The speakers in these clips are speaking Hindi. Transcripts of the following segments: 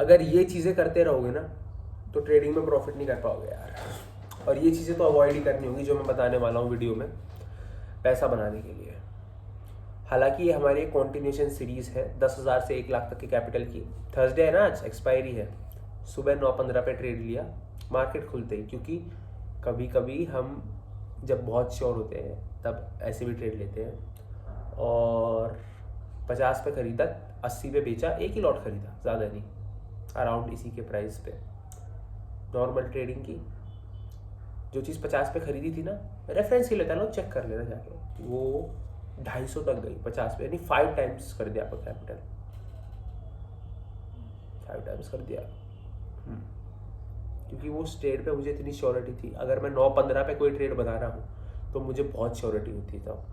अगर ये चीज़ें करते रहोगे ना तो ट्रेडिंग में प्रॉफिट नहीं कर पाओगे यार। और ये चीज़ें तो अवॉइड ही करनी होगी जो मैं बताने वाला हूँ वीडियो में पैसा बनाने के लिए। हालांकि ये हमारी एक कॉन्टिन्यूशन सीरीज़ है 10,000 से 1 लाख तक की कैपिटल की। थर्सडे है ना, आज एक्सपायरी है। सुबह 9:15 पे ट्रेड लिया मार्केट खुलते ही, क्योंकि कभी कभी हम जब बहुत श्योर होते हैं तब ऐसे भी ट्रेड लेते हैं। और 50 पे खरीदा, 80 पे बेचा, एक ही लॉट खरीदा, ज़्यादा नहीं, अराउंड इसी के प्राइस पे। नॉर्मल ट्रेडिंग की जो चीज़ 50 पे खरीदी थी ना, रेफरेंस के लेता लो, चेक कर लेना जाके, वो 250 तक गई 50 पे, यानी 5 टाइम्स कर दिया आपका कैपिटल, 5 टाइम्स कर दिया। क्योंकि वो ट्रेड पे मुझे इतनी श्योरिटी थी। अगर मैं 9:15 पे कोई ट्रेड बना रहा हूँ तो मुझे बहुत श्योरिटी होती है तब।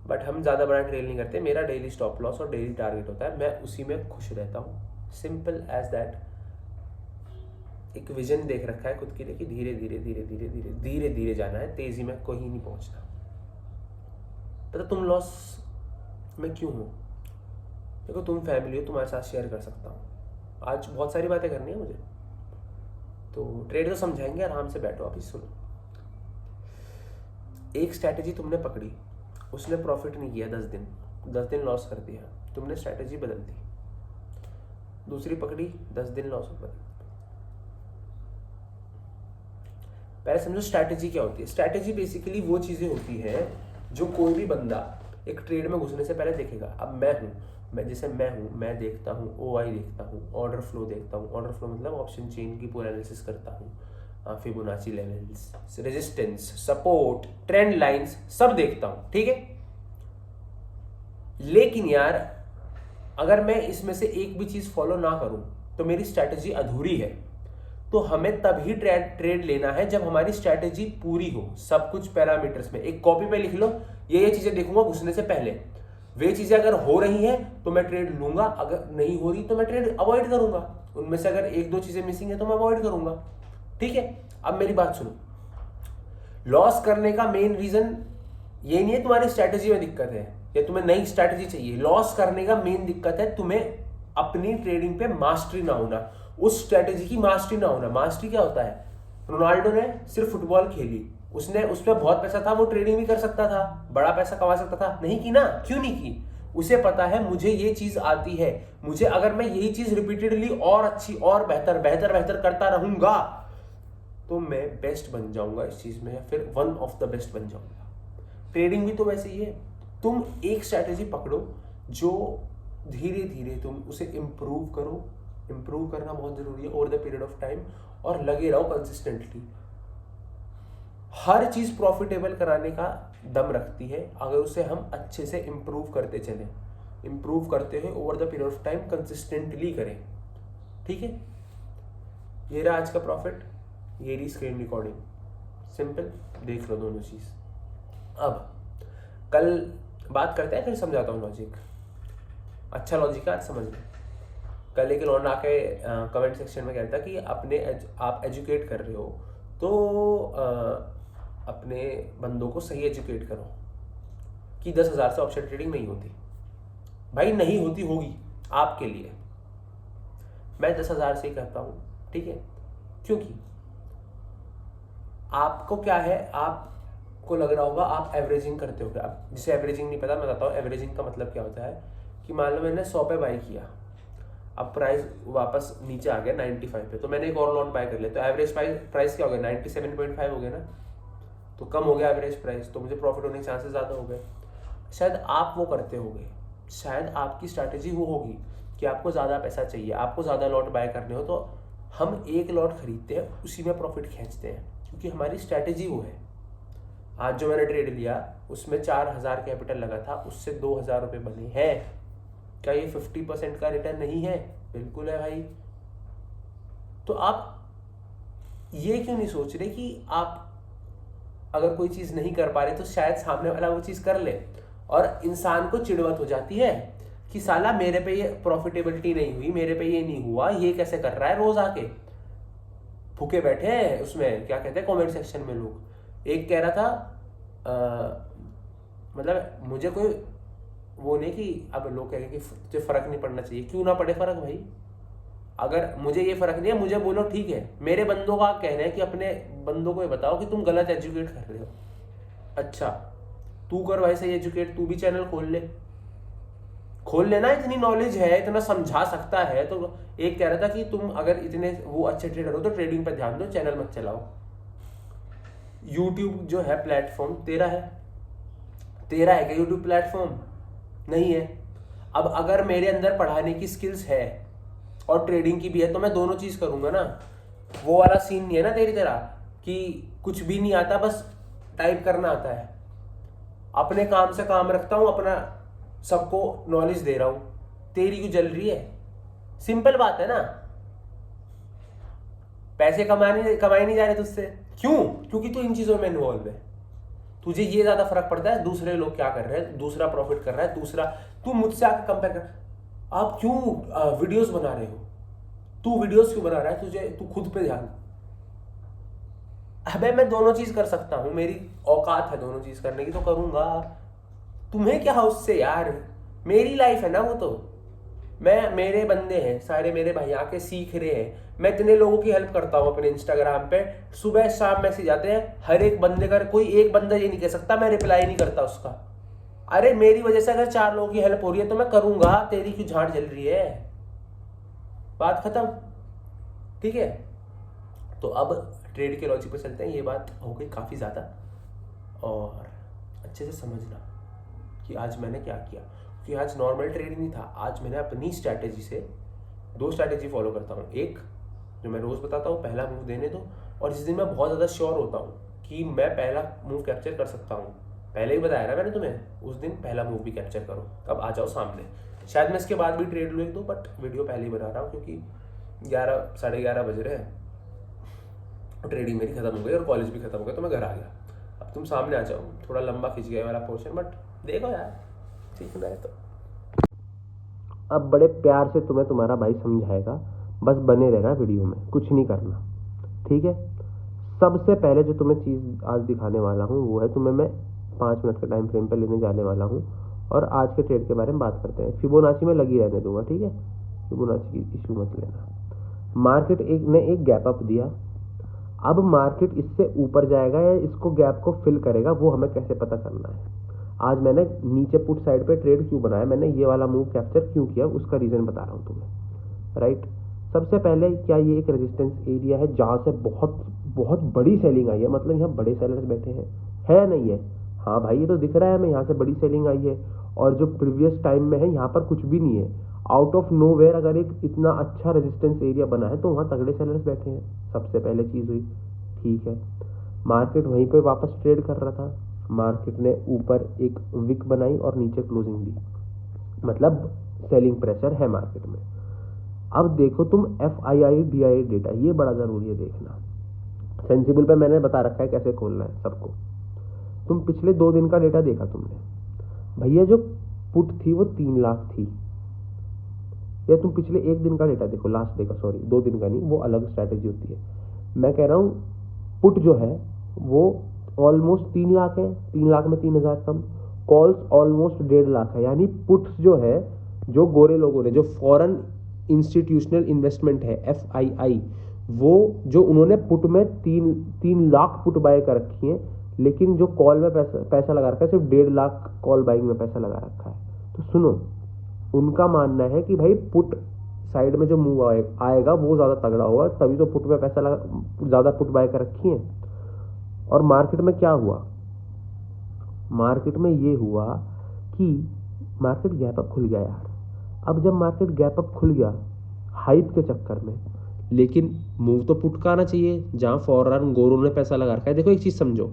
बट हम ज़्यादा बड़ा ट्रेड नहीं करते। मेरा डेली स्टॉप लॉस और डेली टारगेट होता है, मैं उसी में खुश रहता हूँ। Simple as that. एक विजन देख रखा है खुद के लिए कि धीरे धीरे धीरे धीरे धीरे धीरे धीरे जाना है, तेजी में कहीं नहीं पहुंचना। पता तुम लॉस में क्यों हो? देखो, तुम फैमिली हो, तुम्हारे साथ शेयर कर सकता हूँ। आज बहुत सारी बातें करनी है मुझे, तो ट्रेड तो समझाएंगे, आराम से बैठो अभी सुनो। एक स्ट्रैटेजी तुमने पकड़ी, उसने प्रॉफिट नहीं किया 10 दिन लॉस कर दिया, तुमने स्ट्रैटेजी बदल दी। दूसरी पकड़ी, 10 दिन लॉस हो गया। पहले समझो स्ट्रैटेजी क्या होती है। स्ट्रैटेजी बेसिकली वो चीज़ें होती हैं जो कोई भी बंदा एक ट्रेड में घुसने से पहले देखेगा। अब मैं देखता हूँ OI देखता हूँ, ऑर्डर फ्लो देखता हूँ। ऑर्डर फ्लो मतलब ऑप्शन चेन की पूरा एनालिसिस करता हूँ, Fibonacci levels, resistance, support, trend lines सब देखता हूँ, ठीक है। लेकिन यार अगर मैं इसमें से एक भी चीज़ फॉलो ना करूँ तो मेरी स्ट्रैटेजी अधूरी है। तो हमें तभी ट्रेड लेना है जब हमारी स्ट्रैटेजी पूरी हो, सब कुछ पैरामीटर्स में। एक कॉपी पे लिख लो, ये चीजें देखूंगा घुसने से पहले, वे चीजें अगर हो रही हैं तो मैं ट्रेड लूंगा, अगर नहीं हो रही तो मैं ट्रेड अवॉइड करूंगा। उनमें से अगर 1-2 चीजें मिसिंग है तो मैं अवॉइड करूंगा, ठीक है। अब मेरी बात सुनो, लॉस करने का मेन रीजन ये नहीं है तुम्हारी स्ट्रैटेजी में दिक्कत है या तुम्हें नई स्ट्रैटेजी चाहिए। लॉस करने का मेन दिक्कत है तुम्हें अपनी ट्रेडिंग पे मास्टरी ना होना, उस स्ट्रैटेजी की मास्टरी ना होना। मास्टरी क्या होता है? रोनाल्डो ने सिर्फ फुटबॉल खेली, उसने उसमें बहुत पैसा था, वो ट्रेडिंग भी कर सकता था, बड़ा पैसा कमा सकता था, नहीं की ना। क्यों नहीं की? उसे पता है मुझे ये चीज आती है, मुझे अगर मैं यही चीज रिपीटेडली और अच्छी और बेहतर बेहतर बेहतर करता रहूंगा तो मैं बेस्ट बन जाऊंगा इस चीज में, या फिर वन ऑफ द बेस्ट बन जाऊंगा। ट्रेडिंग भी तो वैसे ही है। तुम एक स्ट्रैटेजी पकड़ो जो धीरे धीरे तुम उसे इंप्रूव करो। इंप्रूव करना बहुत जरूरी है over the period of time, और लगे रहो कंसिस्टेंटली। हर चीज प्रॉफिटेबल कराने का दम रखती है अगर उसे हम अच्छे से इंप्रूव करते चलें। इंप्रूव करते हुए over the period of time consistently करें, ठीक है। ये रहा आज का प्रॉफिट, ये रही स्क्रीन रिकॉर्डिंग। सिंपल, देख लो दोनों चीज। अब कल बात करते हैं, फिर समझाता हूँ लॉजिक। अच्छा लॉजिक है, आज समझ लो। कल एक लौंडा आके कमेंट सेक्शन में कहता कि आप एजुकेट कर रहे हो तो अपने बंदों को सही एजुकेट करो कि 10,000 से ऑप्शन ट्रेडिंग नहीं होती। भाई नहीं होती, होगी आपके लिए। मैं 10,000 से ही कहता हूँ, ठीक है, क्योंकि आपको क्या है, आपको लग रहा होगा आप एवरेजिंग करते हो। अब जिसे एवरेजिंग नहीं पता, मैं बताता हूँ एवरेजिंग का मतलब क्या होता है। कि मान लो मैंने 100 पे बाई किया, अब प्राइस वापस नीचे आ गया 95 पे, तो मैंने एक और लॉट बाय कर लिया, तो एवरेज प्राइस क्या हो गया? 97.5 हो गया ना, तो कम हो गया एवरेज प्राइस, तो मुझे प्रॉफिट होने के चांसेस ज़्यादा हो गए। शायद आप वो करते होंगे, शायद आपकी स्ट्रैटेजी वो होगी कि आपको ज़्यादा पैसा चाहिए, आपको ज़्यादा लॉट बाय करने हो, तो हम एक लॉट खरीदते हैं, उसी में प्रॉफिट खींचते हैं, क्योंकि हमारी स्ट्रैटेजी वो है। आज जो मैंने ट्रेड लिया उसमें 4,000 कैपिटल लगा था, उससे 2,000 रुपये बने हैं। क्या ये 50% का रिटर्न नहीं है? बिल्कुल है भाई। तो आप ये क्यों नहीं सोच रहे कि आप अगर कोई चीज नहीं कर पा रहे तो शायद सामने वाला वो चीज कर ले, और इंसान को चिड़वत हो जाती है कि साला मेरे पे ये प्रॉफिटेबिलिटी नहीं हुई, मेरे पे ये नहीं हुआ, ये कैसे कर रहा है। रोज आके भूखे बैठे हैं उसमें, क्या कहते हैं कमेंट सेक्शन में लोग। एक कह रहा था मतलब मुझे कोई वो नहीं कि अब लोग कहेंगे कि तुझे फर्क नहीं पड़ना चाहिए। क्यों ना पड़े फर्क भाई? अगर मुझे ये फर्क नहीं है, मुझे बोलो ठीक है, मेरे बंदों का कहना है कि अपने बंदों को ये बताओ कि तुम गलत एजुकेट कर रहे हो। अच्छा तू कर भाई सही एजुकेट, तू भी चैनल खोल लेना, इतनी नॉलेज है, इतना समझा सकता है। तो एक कह रहा था कि तुम अगर इतने वो अच्छे ट्रेडर हो तो ट्रेडिंग पर ध्यान दो, चैनल मत चलाओ। यूट्यूब जो है प्लेटफॉर्म तेरा है क्या यूट्यूब प्लेटफॉर्म? नहीं है। अब अगर मेरे अंदर पढ़ाने की स्किल्स है और ट्रेडिंग की भी है तो मैं दोनों चीज करूंगा ना। वो वाला सीन नहीं है ना तेरी तरह कि कुछ भी नहीं आता, बस टाइप करना आता है। अपने काम से काम रखता हूं, अपना सबको नॉलेज दे रहा हूं। तेरी क्यों जल रही है? सिंपल बात है ना। पैसे कमाए नहीं जा रहे तुझसे, क्यों? क्योंकि तू इन चीजों में इन्वॉल्व है। तुझे ये ज्यादा फर्क पड़ता है दूसरे लोग क्या कर रहे हैं, दूसरा प्रॉफिट कर रहा है, दूसरा। तू मुझसे आकर कंपेयर कर। आप क्यों वीडियोस बना रहे हो? तू वीडियोस क्यों बना रहा है? तू खुद पे ध्यान। अबे मैं दोनों चीज कर सकता हूं, मेरी औकात है दोनों चीज करने की, तो करूंगा। तुम्हें क्या उससे यार, मेरी लाइफ है ना वो। तो मेरे बंदे हैं सारे, मेरे भाई आके सीख रहे हैं। मैं इतने लोगों की हेल्प करता हूँ अपने इंस्टाग्राम पे, सुबह शाम मैसेज आते हैं, हर एक बंदे का। कोई एक बंदा ये नहीं कह सकता मैं रिप्लाई नहीं करता उसका। अरे मेरी वजह से अगर 4 लोगों की हेल्प हो रही है तो मैं करूंगा, तेरी क्यों झाड़ जल रही है? बात खत्म, ठीक है। तो अब ट्रेड के लॉजिक पे चलते हैं। ये बात हो गई काफ़ी ज़्यादा, और अच्छे से समझना कि आज मैंने क्या किया। कि आज नॉर्मल ट्रेड नहीं था, आज मैंने अपनी स्ट्रैटेजी से 2 स्ट्रैटेजी फॉलो करता हूँ। एक जो मैं रोज़ बताता हूँ, पहला मूव देने दो। और जिस दिन मैं बहुत ज़्यादा श्योर होता हूँ कि मैं पहला मूव कैप्चर कर सकता हूँ, पहले ही बताया ना मैंने तुम्हें, उस दिन पहला मूव भी कैप्चर करो। अब आ जाओ सामने। शायद मैं इसके बाद भी ट्रेड लूँ 1-2, बट वीडियो पहले ही बना रहा हूँ क्योंकि 11 साढ़े 11 बज रहे हैं। ट्रेडिंग मेरी खत्म हो गई और कॉलेज भी खत्म हो गया, तो मैं घर आ गया। अब तुम सामने आ जाओ। थोड़ा लंबा खिंच गया वाला पोर्शन, बट देखो यार सीखना है तो। अब बड़े प्यार से तुम्हें तुम्हारा भाई समझाएगा, बस बने रहना वीडियो में, कुछ नहीं करना, ठीक है। सबसे पहले जो तुम्हें चीज़ आज दिखाने वाला हूँ वो है, तुम्हें मैं 5 मिनट के टाइम फ्रेम पर लेने जाने वाला हूँ और आज के ट्रेड के बारे में बात करते हैं। फिबोनाची में लगी रहने दूंगा, ठीक है। फिबोनाची की इशू मत लेना। मार्केट ने एक गैप अप दिया। अब मार्केट इससे ऊपर जाएगा या इसको गैप को फिल करेगा, वो हमें कैसे पता करना है। आज मैंने नीचे पुट साइड पे ट्रेड क्यों बनाया, मैंने ये वाला मूव कैप्चर क्यों किया, उसका रीजन बता रहा हूँ तुम्हें, राइट। सबसे पहले क्या ये एक रेजिस्टेंस एरिया है जहाँ से बहुत बहुत बड़ी सेलिंग आई है, मतलब यहाँ बड़े सेलर्स बैठे हैं, है नहीं है? हाँ भाई ये तो दिख रहा है हमें, यहाँ से बड़ी सेलिंग आई है। और जो प्रीवियस टाइम में है यहाँ पर कुछ भी नहीं है। आउट ऑफ नो वेयर अगर एक इतना अच्छा रेजिस्टेंस एरिया बना है तो वहाँ तगड़े सेलर्स बैठे हैं। सबसे पहले चीज़ हुई, ठीक है। मार्केट वहीं पे वापस ट्रेड कर रहा था, मार्केट ने ऊपर एक विक बनाई और नीचे क्लोजिंग दी, मतलब सेलिंग प्रेशर है मार्केट में। अब देखो तुम FII DII डेटा, ये बड़ा जरूरी है देखना। सेंसिबल पे मैंने बता रखा है कैसे खोलना है सबको। तुम पिछले 2 दिन का डेटा देखा तुमने, भैया जो पुट थी वो 3 लाख थी। या तुम पिछले 1 दिन का डेटा देखो, लास्ट देखो, सॉरी 2 दिन का नहीं, वो अलग स्ट्रैटेजी होती है। मैं कह रहा हूँ पुट जो है वो ऑलमोस्ट 3 लाख है, 3 लाख में 3000 कम। कॉल्स ऑलमोस्ट 1.5 लाख है, यानी पुट्स जो है, जो गोरे लोगों ने, जो फॉरेन इंस्टीट्यूशनल इन्वेस्टमेंट है FII, वो जो उन्होंने पुट में 3 लाख पुट बाय कर रखी है, लेकिन जो कॉल में पैसा लगा रखा है सिर्फ 1.5 लाख कॉल बाइंग में पैसा लगा रखा है। तो सुनो, उनका मानना है कि भाई पुट साइड में जो मूव आएगा वो ज़्यादा तगड़ा होगा, तभी तो पुट में पैसा लगा, ज़्यादा पुट बाय कर रखी है। और मार्केट में क्या हुआ, मार्केट में ये हुआ कि मार्केट गैप अप खुल गया यार। अब जब मार्केट गैप अप खुल गया हाइप के चक्कर में, लेकिन मूव तो पुट का आना चाहिए जहाँ फॉरेन गोरों ने पैसा लगा रखा है। देखो एक चीज़ समझो,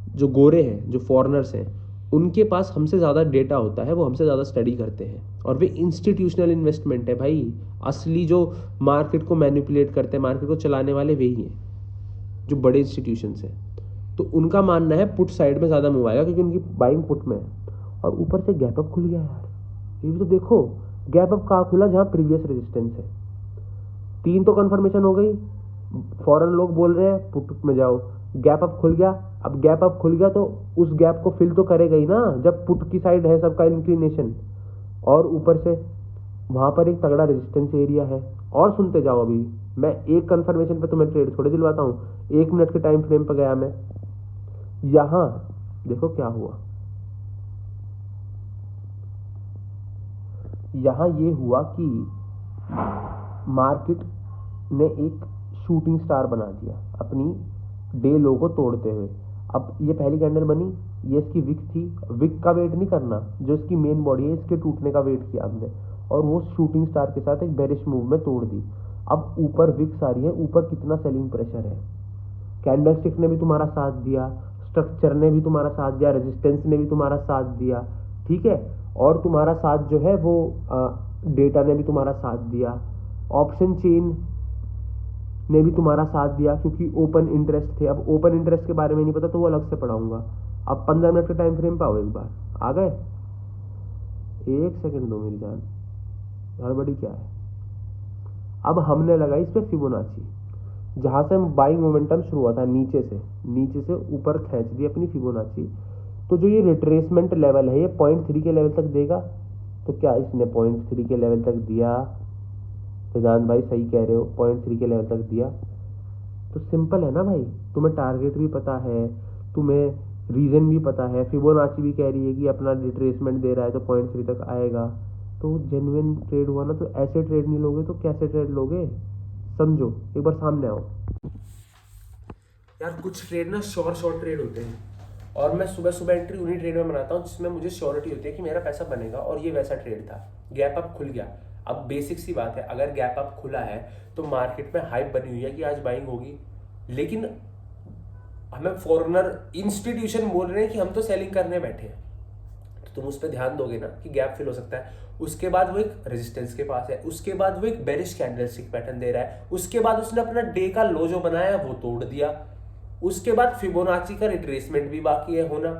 जो गोरे हैं, जो फॉरेनर्स हैं, उनके पास हमसे ज़्यादा डेटा होता है, वो हमसे ज़्यादा स्टडी करते हैं, और वे इंस्टीट्यूशनल इन्वेस्टमेंट है भाई। असली जो मार्केट को मैनिपुलेट करते हैं, मार्केट को चलाने वाले वही हैं, जो बड़े इंस्टीट्यूशंस हैं। तो उनका मानना है पुट साइड में ज़्यादा मूव आएगा क्योंकि उनकी बाइंग पुट में है। और ऊपर से गैप अप खुल गया यार, ये भी तो देखो। गैप अप कहाँ खुला, जहाँ प्रीवियस रेजिस्टेंस है। 3 तो कन्फर्मेशन हो गई, फॉरेन लोग बोल रहे हैं पुट में जाओ, गैप अप खुल गया। अब गैप अप खुल गया तो उस गैप को फिल तो करेगा ही ना, जब पुट की साइड है सबका इंक्लिनेशन। और ऊपर से वहाँ पर एक तगड़ा रेजिस्टेंस एरिया है। और सुनते जाओ, अभी मैं एक कंफर्मेशन पे तुम्हें ट्रेड थोड़ी दिलवाता हूँ, 1 मिनट के टाइम फ्रेम पर गया मैं, यहाँ देखो क्या हुआ, यहाँ ये हुआ कि मार्केट ने एक शूटिंग स्टार बना दिया अपनी डे लो को तोड़ते हुए। अब ये पहली कैंडल बनी, ये इसकी विक थी, विक का वेट नहीं करना, जो इसकी मेन बॉडी है इसके टूटने का वेट किया हमने, और वो शूटिंग स्टार के साथ एक बेरिश मूव में तोड़ दी। अब ऊपर विक्स आ रही है, ऊपर कितना सेलिंग प्रेशर है, कैंडलस्टिक ने भी तुम्हारा साथ दिया, स्ट्रक्चर ने भी तुम्हारा साथ दिया, रेजिस्टेंस ने भी तुम्हारा साथ दिया, ठीक है, और तुम्हारा साथ जो है वो डेटा ने भी तुम्हारा साथ दिया, ऑप्शन चेन ने भी तुम्हारा साथ दिया, क्योंकि ओपन इंटरेस्ट थे। अब ओपन इंटरेस्ट के बारे में नहीं पता तो वो अलग से पढ़ाऊंगा। अब 15 मिनट के टाइम फ्रेम पाओ, एक बार आ गए, 1 सेकंड दो मेरी जान, गड़बड़ी क्या है। अब हमने लगाई इस पर फिबोनाची, जहां से हम बाइंग मोमेंटम शुरू हुआ था, नीचे से ऊपर खींच दी अपनी फिबोनाची। तो जो ये रिट्रेसमेंट लेवल है ये 0.3 के लेवल तक देगा, तो क्या इसने 0.3 के लेवल तक दिया, सिद्धांत भाई सही कह रहे हो, 0.3 के लेवल तक दिया, तो सिंपल है ना भाई, तुम्हें टारगेट भी पता है, तुम्हें रीजन भी पता है, फिबोनाची भी कह रही है कि अपना रिट्रेसमेंट दे रहा है तो 0.3 तक आएगा, तो जेन्युइन ट्रेड हुआ ना। तो ऐसे ट्रेड नहीं लोगे तो कैसे ट्रेड लोगे, समझो, एक बार सामने आओ यार। कुछ ट्रेड ना शॉर्ट ट्रेड होते हैं, और मैं सुबह सुबह एंट्री उन्हीं ट्रेड में बनाता हूँ जिसमें मुझे श्योरिटी होती है कि मेरा पैसा बनेगा, और ये वैसा ट्रेड था। गैप अप खुल गया, अब बेसिक सी बात है, अगर गैप अप खुला है तो मार्केट में हाइप बनी हुई है कि आज बाइंग होगी, लेकिन हमें फॉरेनर इंस्टीट्यूशन बोल रहे हैं कि हम तो सेलिंग करने बैठे हैं, तो तुम उस पर ध्यान दोगे ना कि गैप फिल हो सकता है। उसके बाद वो एक रेजिस्टेंस के पास है, उसके बाद वो एक बेरिश कैंडलस्टिक पैटर्न दे रहा है, उसके बाद उसने अपना डे का लो जो बनाया वो तोड़ दिया, उसके बाद फिबोनाची का रिट्रेसमेंट भी बाकी है होना,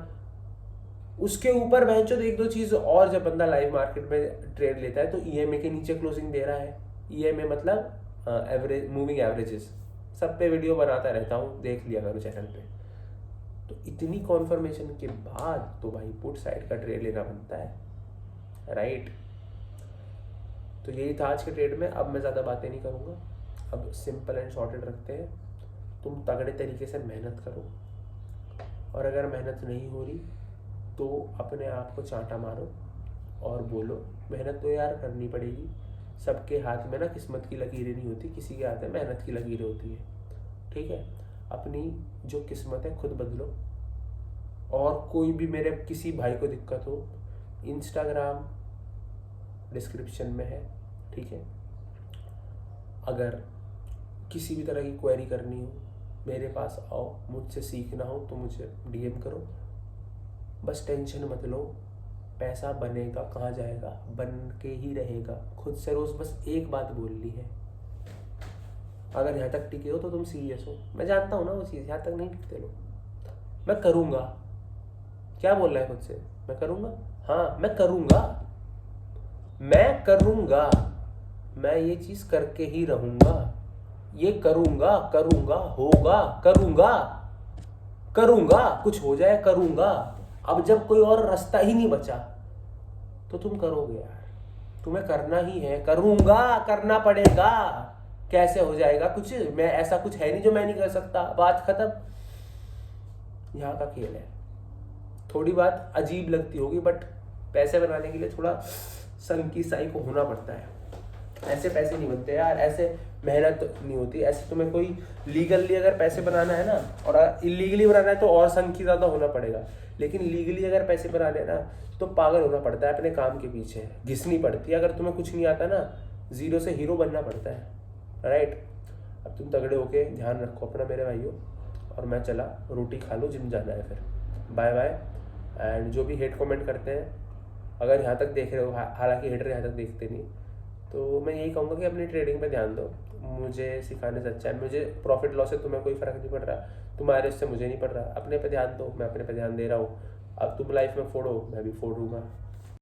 उसके ऊपर वह जो एक दो चीज और, जब बंदा लाइव मार्केट में ट्रेड लेता है तो ईएमए के नीचे क्लोजिंग दे रहा है। ईएमए मतलब एवरेज मूविंग एवरेजेस, सब पे वीडियो बनाता रहता हूँ, देख लिया करो चैनल पे। तो इतनी कॉन्फर्मेशन के बाद तो भाई पुट साइड का ट्रेड लेना बनता है, राइट। तो यही था आज के ट्रेड में। अब मैं ज़्यादा बातें नहीं करूँगा, अब सिंपल एंड शॉर्टेड रखते हैं। तुम तगड़े तरीके से मेहनत करो, और अगर मेहनत नहीं हो रही तो अपने आप को चांटा मारो और बोलो मेहनत तो यार करनी पड़ेगी। सबके हाथ में ना किस्मत की लकीरें नहीं होती, किसी के हाथ में मेहनत की लकीरें होती है, ठीक है। अपनी जो किस्मत है खुद बदलो। और कोई भी मेरे किसी भाई को दिक्कत हो, इंस्टाग्राम डिस्क्रिप्शन में है, ठीक है। अगर किसी भी तरह की क्वेरी करनी हो मेरे पास आओ, मुझसे सीखना हो तो मुझे डीएम करो। बस टेंशन मत लो, पैसा बनेगा, कहाँ जाएगा, बन के ही रहेगा। खुद से रोज बस एक बात बोलनी है, अगर यहाँ तक टिके हो तो तुम सीरियस हो। मैं जानता हूँ ना वो चीज़, यहाँ तक नहीं टिकते लोग। मैं करूँगा, क्या बोल रहा है खुद से, मैं करूँगा, हाँ मैं करूँगा, मैं करूँगा, मैं ये चीज़ करके ही रहूँगा, ये करूँगा, करूँगा, होगा, करूँगा, करूँगा, कुछ हो जाए करूँगा। अब जब कोई और रास्ता ही नहीं बचा तो तुम करोगे यार, तुम्हें करना ही है, करूँगा, करना पड़ेगा। कैसे हो जाएगा कुछ, मैं ऐसा कुछ है नहीं जो मैं नहीं कर सकता, बात खत्म। यहाँ का खेल है। थोड़ी बात अजीब लगती होगी, बट पैसे बनाने के लिए थोड़ा संकी साई को होना पड़ता है। ऐसे पैसे नहीं बनते यार, ऐसे मेहनत नहीं होती। ऐसे तुम्हें कोई लीगली अगर पैसे बनाना है ना, और इलीगली बनाना है तो और संकी ज़्यादा होना पड़ेगा, लेकिन लीगली अगर पैसे बनाने हैं ना तो पागल होना पड़ता है, अपने काम के पीछे घिसनी पड़ती है। अगर तुम्हें कुछ नहीं आता ना, जीरो से हीरो बनना पड़ता है, राइट। अब तुम तगड़े होके ध्यान रखो अपना मेरे भाइयों, और मैं चला, रोटी खा लो, जिम जाना है फिर, बाय बाय। एंड जो भी हेट कमेंट करते हैं, अगर यहाँ तक देख रहे हो, हालांकि हेटर यहाँ तक देखते नहीं, तो मैं यही कहूँगा कि अपनी ट्रेडिंग पे ध्यान दो। मुझे सिखाने से अच्छा है, मुझे प्रॉफिट लॉस से तुम्हें कोई फ़र्क नहीं पड़ रहा, तुम्हारे उससे मुझे नहीं पड़ रहा। अपने पे ध्यान दो, मैं अपने पे ध्यान दे रहा हूँ। अब तुम लाइफ में फोड़ो, मैं भी फोड़ूंगा।